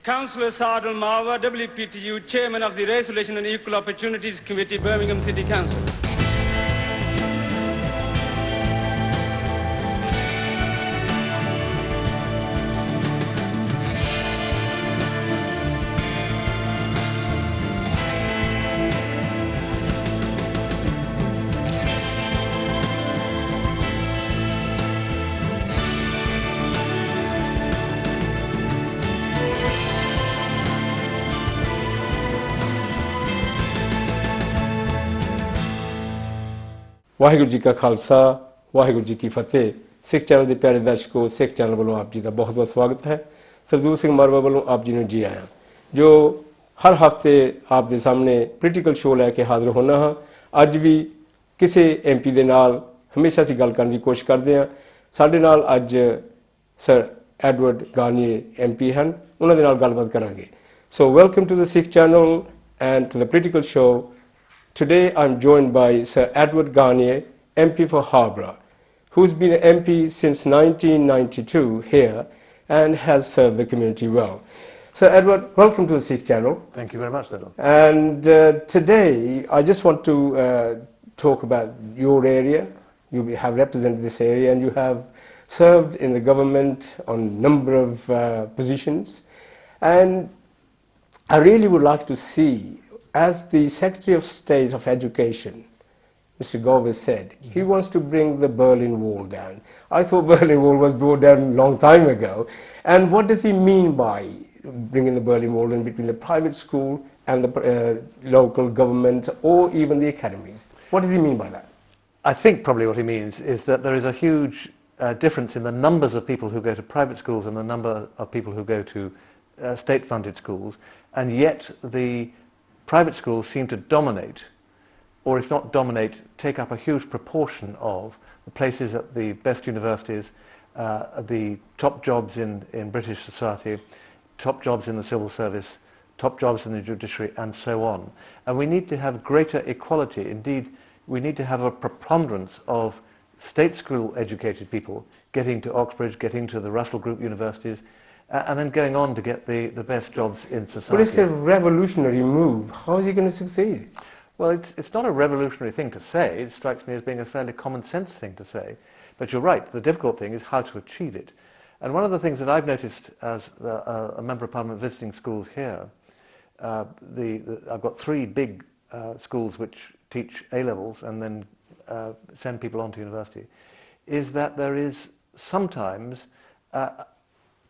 Councillor Saad Al-Mawa, WPTU, Chairman of the Race Relations and Equal Opportunities Committee, Birmingham City Council. Waheguru ji ਕਾ ਖਾਲਸਾ ਵਾਹਿਗੁਰੂ ਜੀ ਕੀ ਫਤਿਹ। ਸਿੱਖ channel ਦੇ ਪਿਆਰੇ ਦਰਸ਼ਕੋ, ਸਿੱਖ channel ਵੱਲੋਂ ਆਪ ਜੀ ਦਾ ਬਹੁਤ ਬਹੁਤ ਸਵਾਗਤ ਹੈ। ਸਰਦੂਲ ਸਿੰਘ ਮਾਰਵਾ ਵੱਲੋਂ ਆਪ ਜੀ ਨੂੰ ਜੀ ਆਇਆਂ। ਜੋ ਹਰ ਹਫਤੇ ਆਪ ਦੇ ਸਾਹਮਣੇ ਪੋਲੀਟੀਕਲ ਸ਼ੋਅ ਲੈ ਕੇ ਹਾਜ਼ਰ ਹੋਣਾ ਹਾਂ। ਅੱਜ ਵੀ ਕਿਸੇ ਐਮਪੀ ਦੇ ਨਾਲ ਹਮੇਸ਼ਾ ਅਸੀਂ ਗੱਲ ਕਰਨ ਦੀ ਕੋਸ਼ਿਸ਼ ਕਰਦੇ ਹਾਂ। ਸਾਡੇ ਨਾਲ ਅੱਜ ਸਰ ਐਡਵਰਡ ਗਾਰਨੀਏ ਐਮਪੀ ਹਨ, ਉਹਨਾਂ ਦੇ ਨਾਲ ਗੱਲਬਾਤ ਕਰਾਂਗੇ। So welcome to the Sikh channel and to the political show. Today I'm joined by Sir Edward Garnier, MP for Harborough, who's been an MP since 1992 here and has served the community well. Sir Edward, welcome to the Sikh channel. Thank you very much, Dylan. And today I just want to talk about your area. You have represented this area and you have served in the government on a number of positions. And I really would like to see, as the Secretary of State of Education, Mr. Gove said, he wants to bring the Berlin Wall down. I thought Berlin Wall was brought down a long time ago. And what does he mean by bringing the Berlin Wall in between the private school and the local government or even the academies? What does he mean by that? I think probably what he means is that there is a huge difference in the numbers of people who go to private schools and the number of people who go to state-funded schools, and yet the private schools seem to dominate, or if not dominate, take up a huge proportion of the places at the best universities, the top jobs in British society, top jobs in the civil service, top jobs in the judiciary, and so on. And we need to have greater equality. Indeed, we need to have a preponderance of state school educated people getting to Oxbridge, getting to the Russell Group universities, and then going on to get the best jobs in society. But it's a revolutionary move. How is he going to succeed? Well, it's not a revolutionary thing to say. It strikes me as being a fairly common sense thing to say. But you're right, the difficult thing is how to achieve it. And one of the things that I've noticed as a Member of Parliament visiting schools here, I've got three big schools which teach A-levels and then send people on to university, is that there is sometimes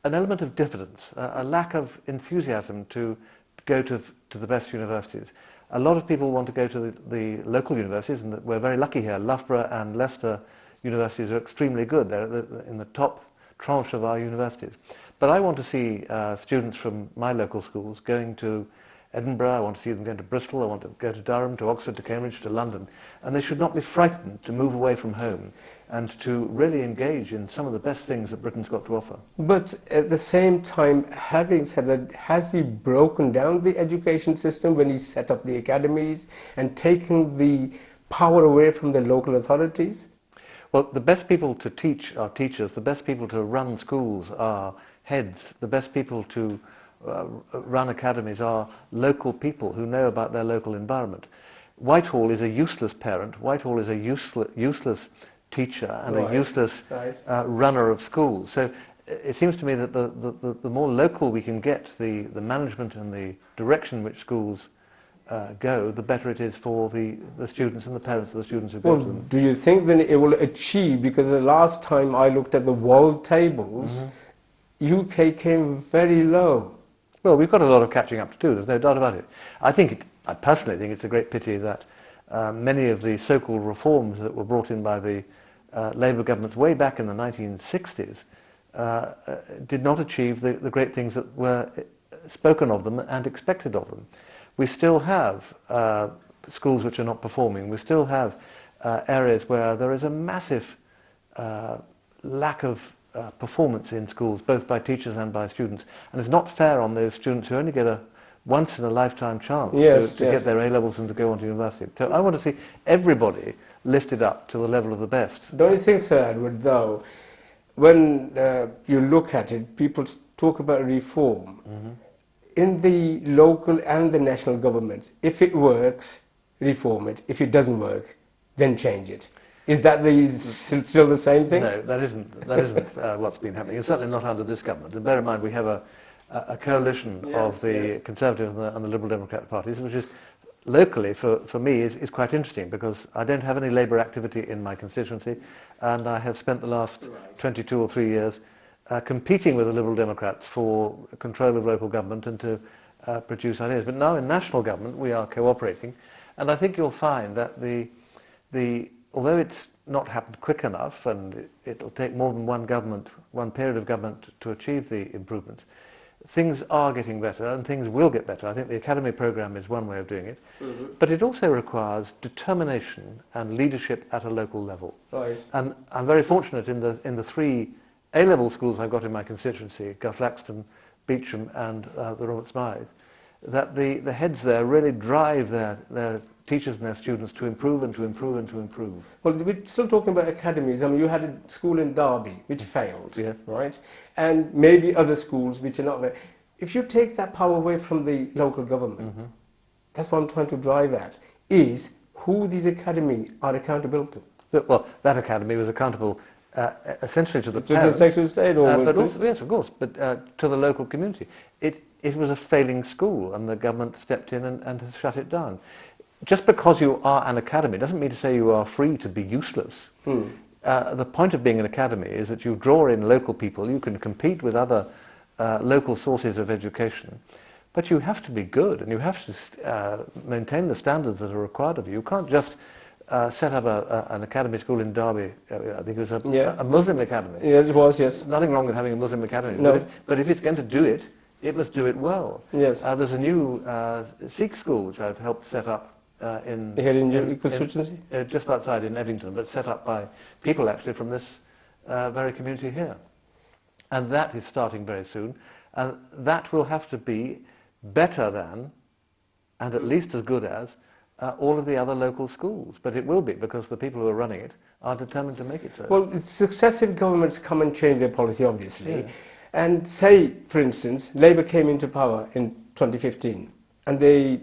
an element of diffidence, a lack of enthusiasm to go to the best universities. A lot of people want to go to the local universities, and we're very lucky here. Loughborough and Leicester universities are extremely good. They're in the top tranche of our universities. But I want to see students from my local schools going to Edinburgh, I want to see them going to Bristol, I want to go to Durham, to Oxford, to Cambridge, to London. And they should not be frightened to move away from home and to really engage in some of the best things that Britain's got to offer. But at the same time, having said that, has he broken down the education system when he set up the academies and taken the power away from the local authorities? Well, the best people to teach are teachers, the best people to run schools are heads, the best people to run academies are local people who know about their local environment. Whitehall is a useless parent, Whitehall is a useless teacher and a useless runner of schools. So it seems to me that the more local we can get the management and the direction which schools go, the better it is for the students and the parents of the students who go to them. Do you think then it will achieve, because the last time I looked at the world tables, UK came very low. Well, we've got a lot of catching up to do, there's no doubt about it. I personally think it's a great pity that many of the so-called reforms that were brought in by the Labour government way back in the 1960s did not achieve the great things that were spoken of them and expected of them. We still have schools which are not performing. We still have areas where there is a massive lack of performance in schools, both by teachers and by students. And it's not fair on those students who only get a once-in-a-lifetime chance to get their A-levels and to go on to university. So I want to see everybody lifted up to the level of the best. Don't you think, Sir Edward, though, when you look at it, people talk about reform. in the local and the national government, if it works, reform it. If it doesn't work, then change it. Is that still the same thing? No, that isn't what's been happening. It's certainly not under this government. And bear in mind, we have a coalition of the Conservative and the Liberal Democrat parties, which is locally, for me, is quite interesting, because I don't have any Labour activity in my constituency, and I have spent the last 22 or 3 years competing with the Liberal Democrats for control of local government and to produce ideas. But now in national government, we are cooperating, and I think you'll find that although it's not happened quick enough, and it'll take more than one period of government to achieve the improvements, things are getting better, and things will get better. I think the Academy programme is one way of doing it, but it also requires determination and leadership at a local level. Right. And I'm very fortunate in the 3 A-level schools I've got in my constituency, Guthlaxton, Beecham and the Robert Smythe, that the heads there really drive their teachers and their students to improve and to improve and to improve. Well, we're still talking about academies. I mean, you had a school in Derby which failed, right? And maybe other schools which are not there. If you take that power away from the local government, that's what I'm trying to drive at, is who these academies are accountable to. Well, that academy was accountable essentially to the To parents, the Secretary of State, or but also, yes, of course, but to the local community. It was a failing school, and the government stepped in and has shut it down. Just because you are an academy doesn't mean to say you are free to be useless. The point of being an academy is that you draw in local people, you can compete with other local sources of education, but you have to be good, and you have to maintain the standards that are required of you. You can't just set up an academy school in Derby. I think it was a Muslim academy. Yes, it was, yes. Nothing wrong with having a Muslim academy, No. but if it's going to do it, it must do it well. Yes. There's a new Sikh school which I've helped set up Here in your constituency? Just outside in Evington, but set up by people actually from this very community here. And that is starting very soon. And that will have to be better than, and at least as good as, all of the other local schools. But it will be, because the people who are running it are determined to make it so. Well, successive governments come and change their policy, obviously. And say, for instance, Labour came into power in 2015, and they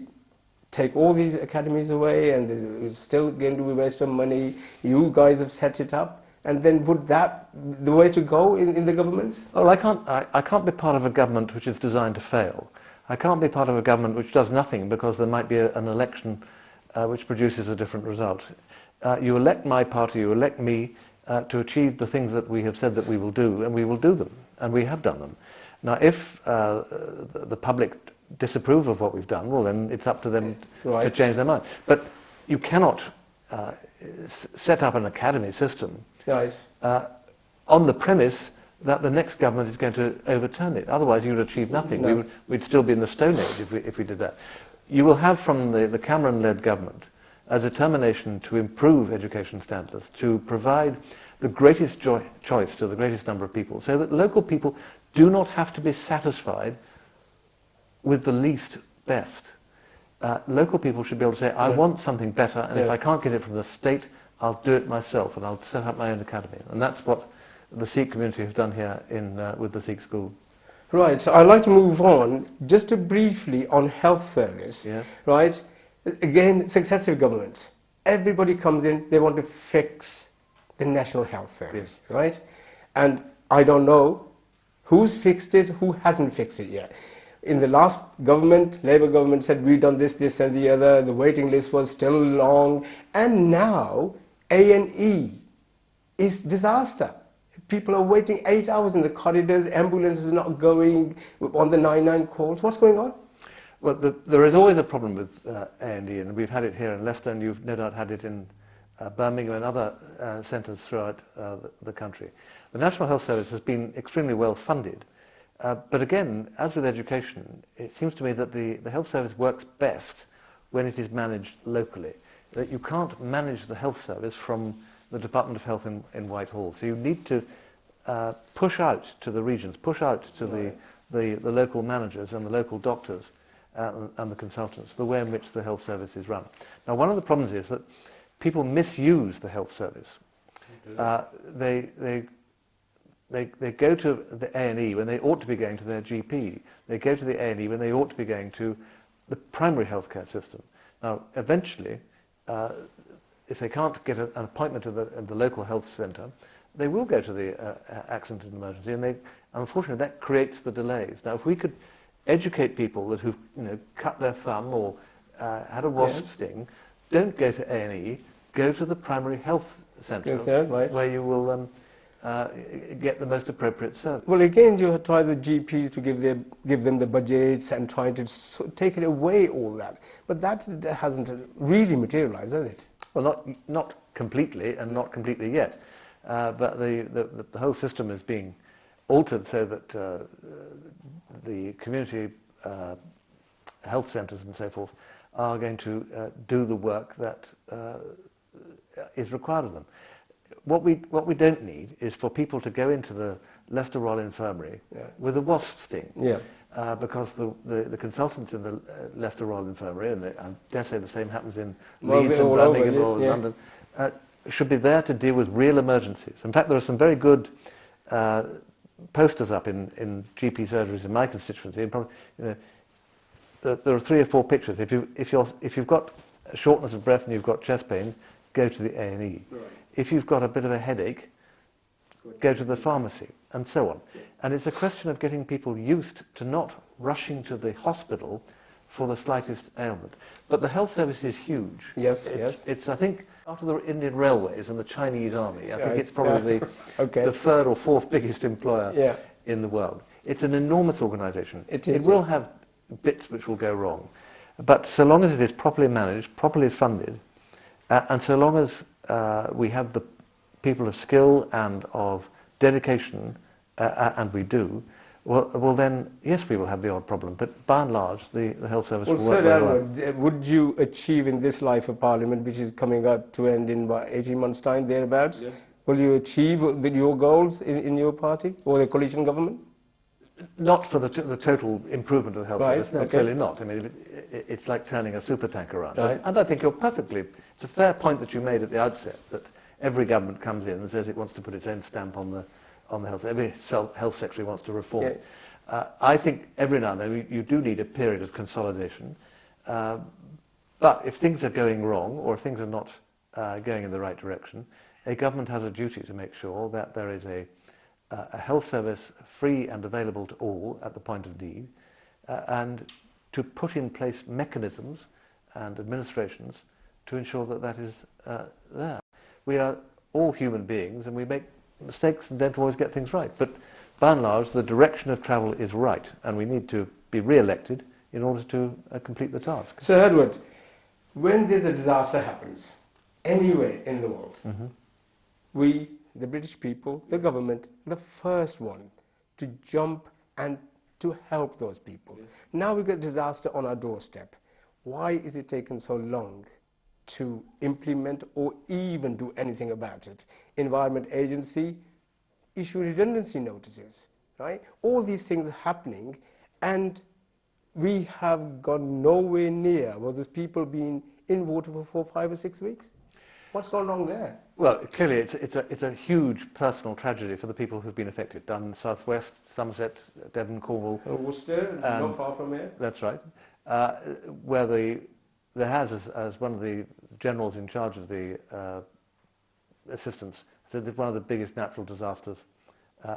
take all these academies away, and they're still going to be waste of money. You guys have set it up, and then would that the way to go in the governments? Well, I can't be part of a government which is designed to fail. I can't be part of a government which does nothing because there might be an election which produces a different result. You elect my party, you elect me to achieve the things that we have said that we will do, and we will do them, and we have done them. Now, if the public disapprove of what we've done, well, then it's up to them to change their mind. But you cannot set up an academy system on the premise that the next government is going to overturn it. Otherwise, you would achieve nothing. No. We'd still be in the Stone Age if we did that. You will have from the Cameron-led government a determination to improve education standards, to provide the greatest choice to the greatest number of people, so that local people do not have to be satisfied with the least best. Local people should be able to say, I want something better, and if I can't get it from the state, I'll do it myself, and I'll set up my own academy. And that's what the Sikh community have done here with the Sikh school. Right, so I'd like to move on just to briefly on health service, right? Again, successive governments, everybody comes in, they want to fix the National Health Service, right? And I don't know who's fixed it, who hasn't fixed it yet. In the last government, Labour government said we've done this, this and the other, the waiting list was still long, and now A&E is disaster. People are waiting 8 hours in the corridors, ambulances are not going on the 99 calls. What's going on? Well, there is always a problem with A&E, and we've had it here in Leicester, and you've no doubt had it in Birmingham and other centres throughout the country. The National Health Service has been extremely well funded, but again, as with education, it seems to me that the health service works best when it is managed locally. That you can't manage the health service from the Department of Health in Whitehall. So you need to push out to the regions, push out to the local managers and the local doctors and the consultants, the way in which the health service is run. Now, one of the problems is that people misuse the health service. They go to the A&E when they ought to be going to their GP. They go to the A&E when they ought to be going to the primary healthcare system. Now, eventually, if they can't get an appointment at the local health centre, they will go to the accident and emergency, and unfortunately that creates the delays. Now, if we could educate people that who've cut their thumb or had a wasp sting, don't go to A&E, go to the primary health centre, where you will get the most appropriate service. Well, again, you try the GPs to give them the budgets and trying to take it away, all that. But that hasn't really materialized, has it? Well, not completely, and not completely yet. But the whole system is being altered so that the community health centres and so forth are going to do the work that is required of them. What we don't need is for people to go into the Leicester Royal Infirmary with a wasp sting. Because the consultants in the Leicester Royal Infirmary, and I dare say the same happens in Leeds and Birmingham or London, should be there to deal with real emergencies. In fact, there are some very good posters up in GP surgeries in my constituency. And probably, there are 3 or 4 pictures. If you've got shortness of breath and you've got chest pain, go to the A&E. Right. If you've got a bit of a headache, go to the pharmacy, and so on. And it's a question of getting people used to not rushing to the hospital for the slightest ailment. But the health service is huge. Yes, It's I think, after the Indian Railways and the Chinese Army, I think it's probably the 3rd or 4th biggest employer in the world. It's an enormous organisation. It will have bits which will go wrong. But so long as it is properly managed, properly funded, and so long as we have the people of skill and of dedication, and we do, well then, yes, we will have the odd problem, but by and large, the health service will work very well. Would you achieve in this life of Parliament, which is coming up to end in about 18 months' time, thereabouts, will you achieve your goals in your party or the coalition government? Not for the total improvement of the health service, no, clearly not. I mean, it's like turning a supertanker around. And I think it's a fair point that you made at the outset, that every government comes in and says it wants to put its own stamp on the health. Every health secretary wants to reform. I think every now and then you do need a period of consolidation. But if things are going wrong, or if things are not going in the right direction, a government has a duty to make sure that there is a health service free and available to all at the point of need, and to put in place mechanisms and administrations to ensure that that is there. We are all human beings, and we make mistakes and don't always get things right. But by and large, the direction of travel is right, and we need to be re-elected in order to complete the task. So, Edward, when there's a disaster happens anywhere in the world, we, the British people, the government, the first one to jump and to help those people. Now we've got disaster on our doorstep. Why is it taking so long to implement or even do anything about it? Environment Agency issue redundancy notices, right? All these things are happening, and we have gone nowhere near. Well, there's people being in water for 4, 5 or 6 weeks. What's gone wrong there? Well, clearly it's a huge personal tragedy for the people who've been affected. Down southwest, Somerset, Devon, Cornwall. Worcester, not far from here. That's right. Where there has, as one of the generals in charge of the assistance said, that one of the biggest natural disasters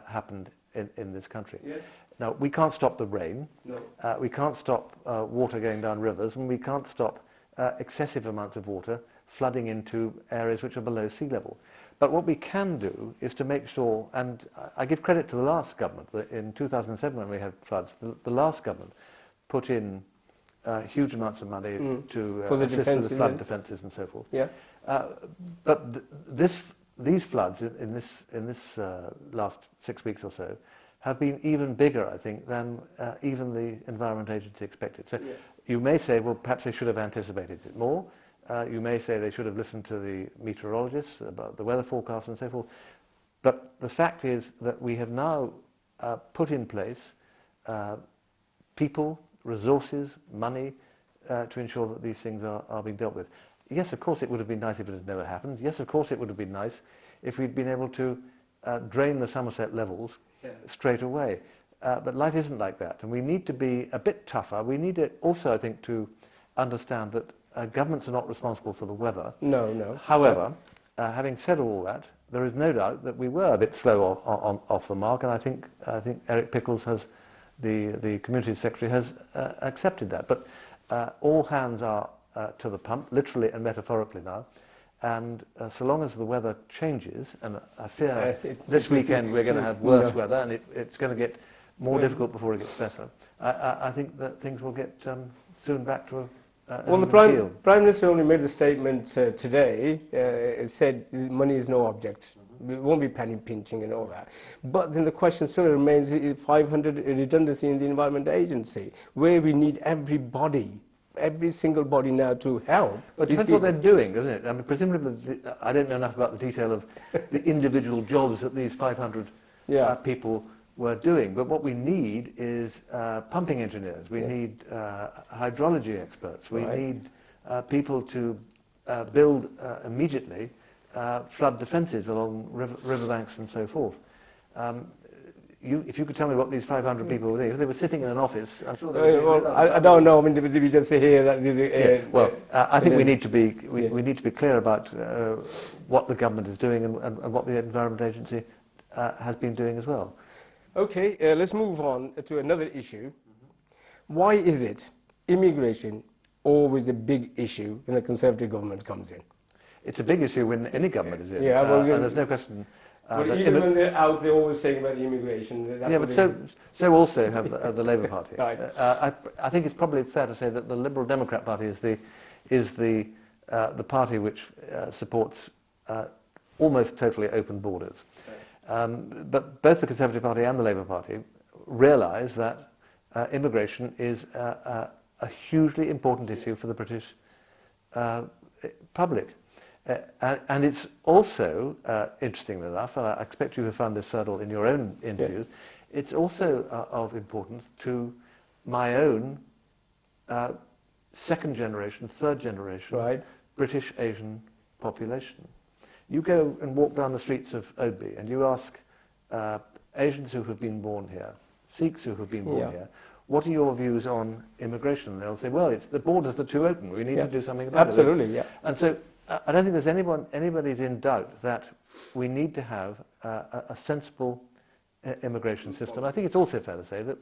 happened in this country. Yes. Now, we can't stop the rain. No. We can't stop water going down rivers, and we can't stop excessive amounts of water flooding into areas which are below sea level. But what we can do is to make sure, and I give credit to the last government, that in 2007 when we had floods, the last government put in huge amounts of money to assist with the flood defences and so forth. Yeah. But these floods in this last 6 weeks or so have been even bigger, I think, than even the Environment Agency expected. So you may say, well, perhaps they should have anticipated it more. You may say they should have listened to the meteorologists about the weather forecast and so forth. But the fact is that we have now put in place people, resources, money to ensure that these things are being dealt with. Yes, of course, it would have been nice if it had never happened. Yes, of course, it would have been nice if we'd been able to drain the Somerset levels straight away. But life isn't like that, and we need to be a bit tougher. We need to also, I think, to understand that governments are not responsible for the weather. No, no. However, having said all that, there is no doubt that we were a bit slow off the mark, and I think Eric Pickles has, the Community Secretary, has accepted that. But all hands are to the pump, literally and metaphorically now. And so long as the weather changes, and I fear this weekend we're going to have worse weather, and it's going to get more difficult before it gets better, I think that things will get soon back to well, the Prime Minister only made the statement today. It said money is no object. We won't be penny pinching and all that. But then the question still remains, 500 redundancy in the Environment Agency, where we need everybody, every single body now to help. But it depends what they're doing, doesn't it? I mean, presumably, I don't know enough about the detail of the individual jobs that these 500 people were doing. But what we need is pumping engineers. We need hydrology experts. We need people to build immediately flood defences along riverbanks and so forth. If you could tell me what these 500 people were doing, if they were sitting in an office, I'm sure they would. Well, I don't know. I mean, did we just hear that? Well, I think we need to be clear about what the government is doing and what the Environment Agency has been doing as well. Okay, let's move on to another issue. Why is it immigration always a big issue when the Conservative government comes in? It's a big issue when any government is in. Yeah, well, and there's no question. Well, even when they're out, they're always saying about the immigration. That's but so also have the Labour Party. Right. I think it's probably fair to say that the Liberal Democrat Party is the party which supports almost totally open borders. But both the Conservative Party and the Labour Party realise that immigration is a hugely important issue for the British public. And it's also, interestingly enough, and I expect you have found this subtle in your own interviews, it's also of importance to my own second generation, third generation British Asian population. You go and walk down the streets of Oadby and you ask Asians who have been born here, Sikhs who have been born here, what are your views on immigration? They'll say, well, the borders are too open. We need to do something about it. Absolutely, And so I don't think there's anybody's in doubt that we need to have a sensible immigration system. I think it's also fair to say that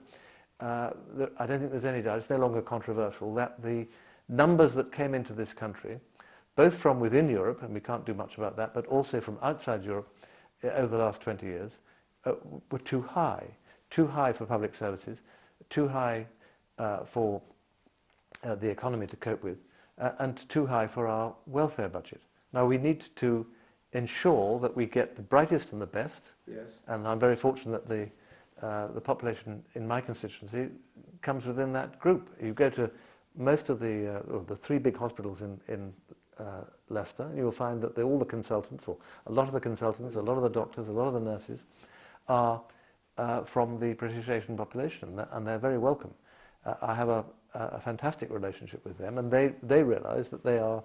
I don't think there's any doubt, it's no longer controversial, that the numbers that came into this country, both from within Europe, and we can't do much about that, but also from outside Europe over the last 20 years, were too high for public services, too high for the economy to cope with, and too high for our welfare budget. Now we need to ensure that we get the brightest and the best, and I'm very fortunate that the population in my constituency comes within that group. You go to most of the three big hospitals in Leicester, and you'll find that all the consultants, or a lot of the consultants, a lot of the doctors, a lot of the nurses, are from the British Asian population, and they're very welcome. I have a fantastic relationship with them, and they realise that they are,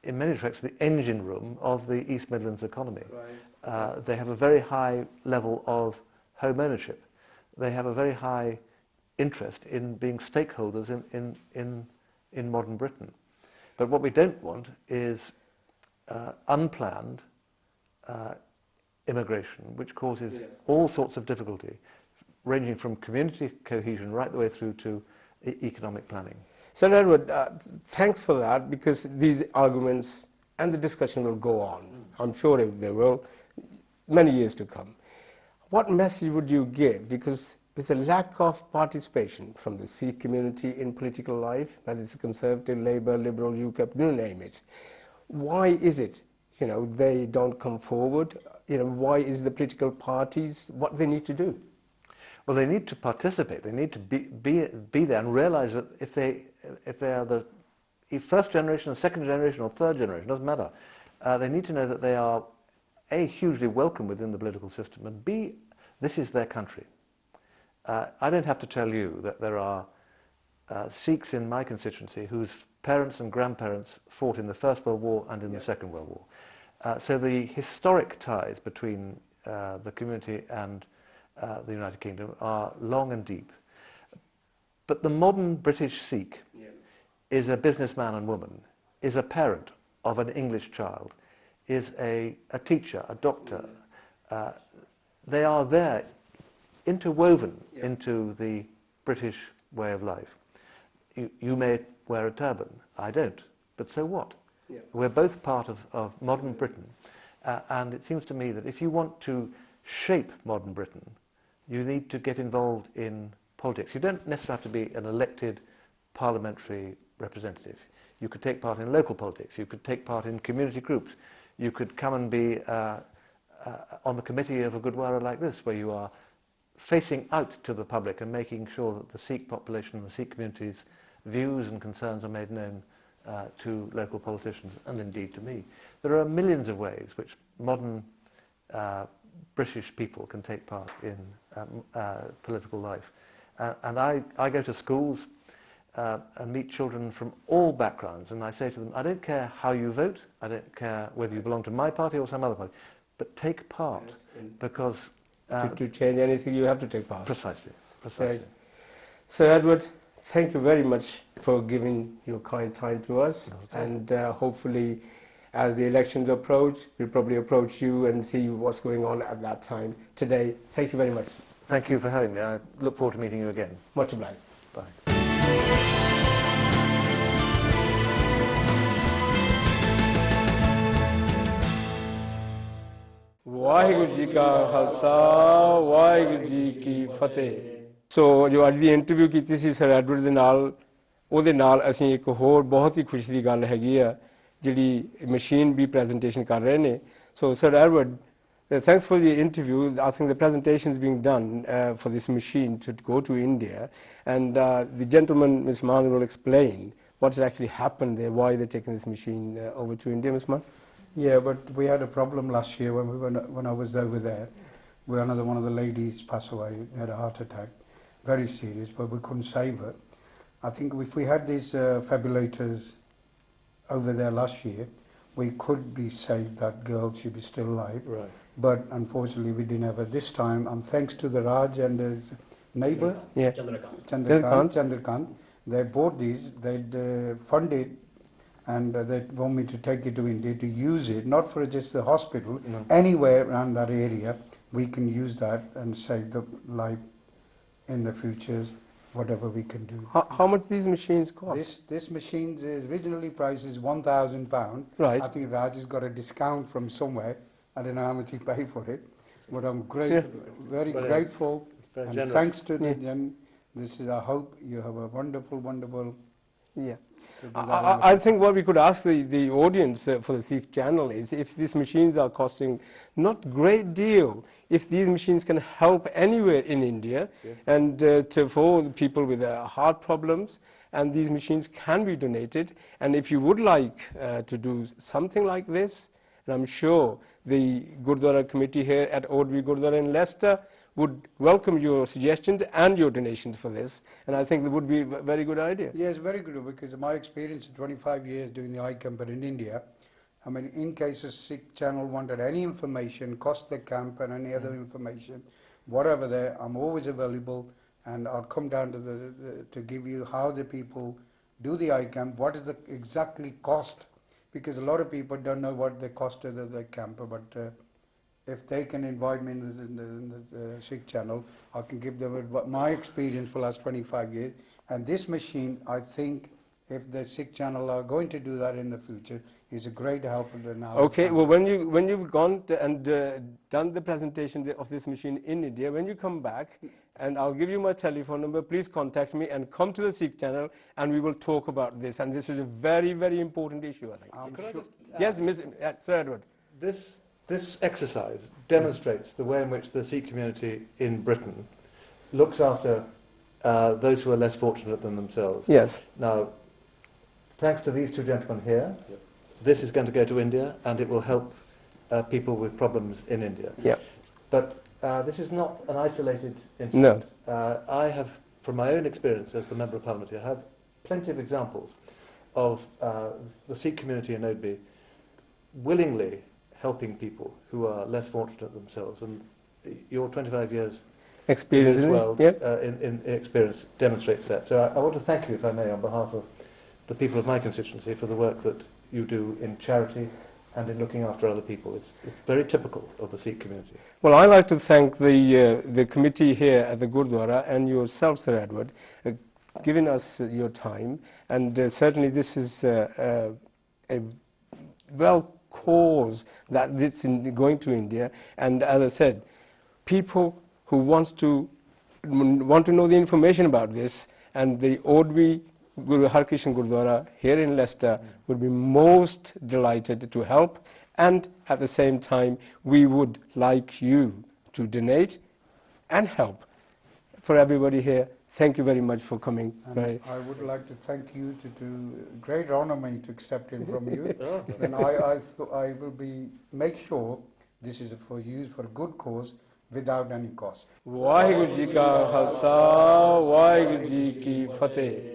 in many respects, the engine room of the East Midlands economy. They have a very high level of home ownership. They have a very high interest in being stakeholders in modern Britain. But what we don't want is unplanned immigration, which causes all sorts of difficulty, ranging from community cohesion right the way through to economic planning. So Edward, thanks for that, because these arguments and the discussion will go on. I'm sure they will, many years to come. What message would you give? Because there's a lack of participation from the Sikh community in political life, whether it's Conservative, Labour, Liberal, UKIP, you name it. Why is it, they don't come forward? Why is the political parties, what they need to do? Well, they need to participate. They need to be there and realise that if they are the first generation, or second generation, or third generation, doesn't matter. They need to know that they are A, hugely welcome within the political system, and B, this is their country. I don't have to tell you that there are Sikhs in my constituency whose parents and grandparents fought in the First World War and in the Second World War. So the historic ties between the community and the United Kingdom are long and deep. But the modern British Sikh is a businessman and woman, is a parent of an English child, is a teacher, a doctor. They are there interwoven into the British way of life. You may wear a turban, I don't, but so what? Yeah. We're both part of modern Britain, and it seems to me that if you want to shape modern Britain, you need to get involved in politics. You don't necessarily have to be an elected parliamentary representative. You could take part in local politics, you could take part in community groups, you could come and be on the committee of a Gurdwara like this, where you are facing out to the public and making sure that the Sikh population and the Sikh community's views and concerns are made known to local politicians and indeed to me. There are millions of ways which modern British people can take part in political life. And I go to schools and meet children from all backgrounds, and I say to them, I don't care how you vote, I don't care whether you belong to my party or some other party, but take part, because... to change anything, you have to take part. Precisely. Right. Sir Edward, thank you very much for giving your kind time to us, and hopefully as the elections approach, we'll probably approach you and see what's going on at that time. Today, thank you very much. Thank you for having me. I look forward to meeting you again. Much obliged. Bye. Waheguru ji ਕਾ ਖਾਲਸਾ ਵਾਹਿਗੁਰੂ ਜੀ ਕੀ ਫਤਿਹ। ਸੋ ਜੋ ਅੱਜ ਦੀ interview ਕੀਤੀ ਸੀ sir Edward ਦੇ ਨਾਲ, ਉਹਦੇ ਨਾਲ ਅਸੀਂ ਇੱਕ ਹੋਰ ਬਹੁਤ ਹੀ ਖੁਸ਼ੀ ਦੀ ਗੱਲ ਹੈਗੀ ਆ ਜਿਹੜੀ ਮਸ਼ੀਨ ਵੀ ਪ੍ਰੈਜੈਂਟੇਸ਼ਨ ਕਰ ਰਹੇ ਨੇ। So sir Edward, thanks for the interview. I think the presentation is being done for this machine to go to India, and the gentleman, Ms. Mann, will explain what's actually happened there, why they're taking this machine over to India, Ms. Mann. Yeah, but we had a problem last year when I was over there, where one of the ladies passed away, had a heart attack, very serious, but we couldn't save her. I think if we had these fabullators over there last year, we could be saved that girl, she'd be still alive. Right. But unfortunately we didn't have her this time, and thanks to the Raj and his neighbour, Chandrakant, they bought these, they'd funded, and they want me to take it to India to use it, not for just the hospital, anywhere around that area, we can use that and save the life in the futures, whatever we can do. How much these machines cost? This machine's originally price is £1,000. Right. I think Raj has got a discount from somewhere. I don't know how much he paid for it, but I'm very grateful, and generous. Thanks to the this is, I hope you have a wonderful, wonderful... Yeah. I think what we could ask the audience for the Sikh channel is, if these machines are costing not great deal, if these machines can help anywhere in India, and for the people with heart problems, and these machines can be donated, and if you would like to do something like this, and I'm sure the Gurdwara committee here at Ordby Gurdwara in Leicester would welcome your suggestions and your donations for this, and I think that would be a very good idea. Yes, very good, because of my experience of 25 years doing the iCamp in India, I mean, in case a Sikh channel wanted any information, cost the camp and any other information, whatever there, I'm always available, and I'll come down to give you how the people do the iCamp, what is the exactly cost, because a lot of people don't know what the cost of the camp, but if they can invite me in the Sikh channel, I can give them my experience for the last 25 years. And this machine, I think, if the Sikh channel are going to do that in the future, is a great help in our Okay, family. well, when you've gone and done the presentation of this machine in India, when you come back, and I'll give you my telephone number, please contact me and come to the Sikh channel, and we will talk about this. And this is a very, very important issue, I think. Could I just yes, Sir Edward. This exercise demonstrates the way in which the Sikh community in Britain looks after those who are less fortunate than themselves. Yes. Now, thanks to these two gentlemen here, this is going to go to India, and it will help people with problems in India. Yeah. But this is not an isolated incident. No. I have, from my own experience as the Member of Parliament here, have plenty of examples of the Sikh community in Odby willingly helping people who are less fortunate themselves. And your 25 years Experience, in this isn't it? world, Yep. in experience, demonstrates that. So I want to thank you, if I may, on behalf of the people of my constituency, for the work that you do in charity and in looking after other people. It's very typical of the Sikh community. Well, I'd like to thank the committee here at the Gurdwara and yourself, Sir Edward, giving us your time. And certainly this is a well cause that it's going to India. And as I said, people who want to know the information about this, and the Odwi Guru Harkrishan Gurdwara here in Leicester would be most delighted to help, and at the same time we would like you to donate and help. For everybody here, thank you very much for coming. And I would like to thank you to do great honour me to accept him from you. And I will make sure this is for use for a good cause without any cost. Waheguru Ji Ka Khalsa, Waheguru Ji Ki Fateh.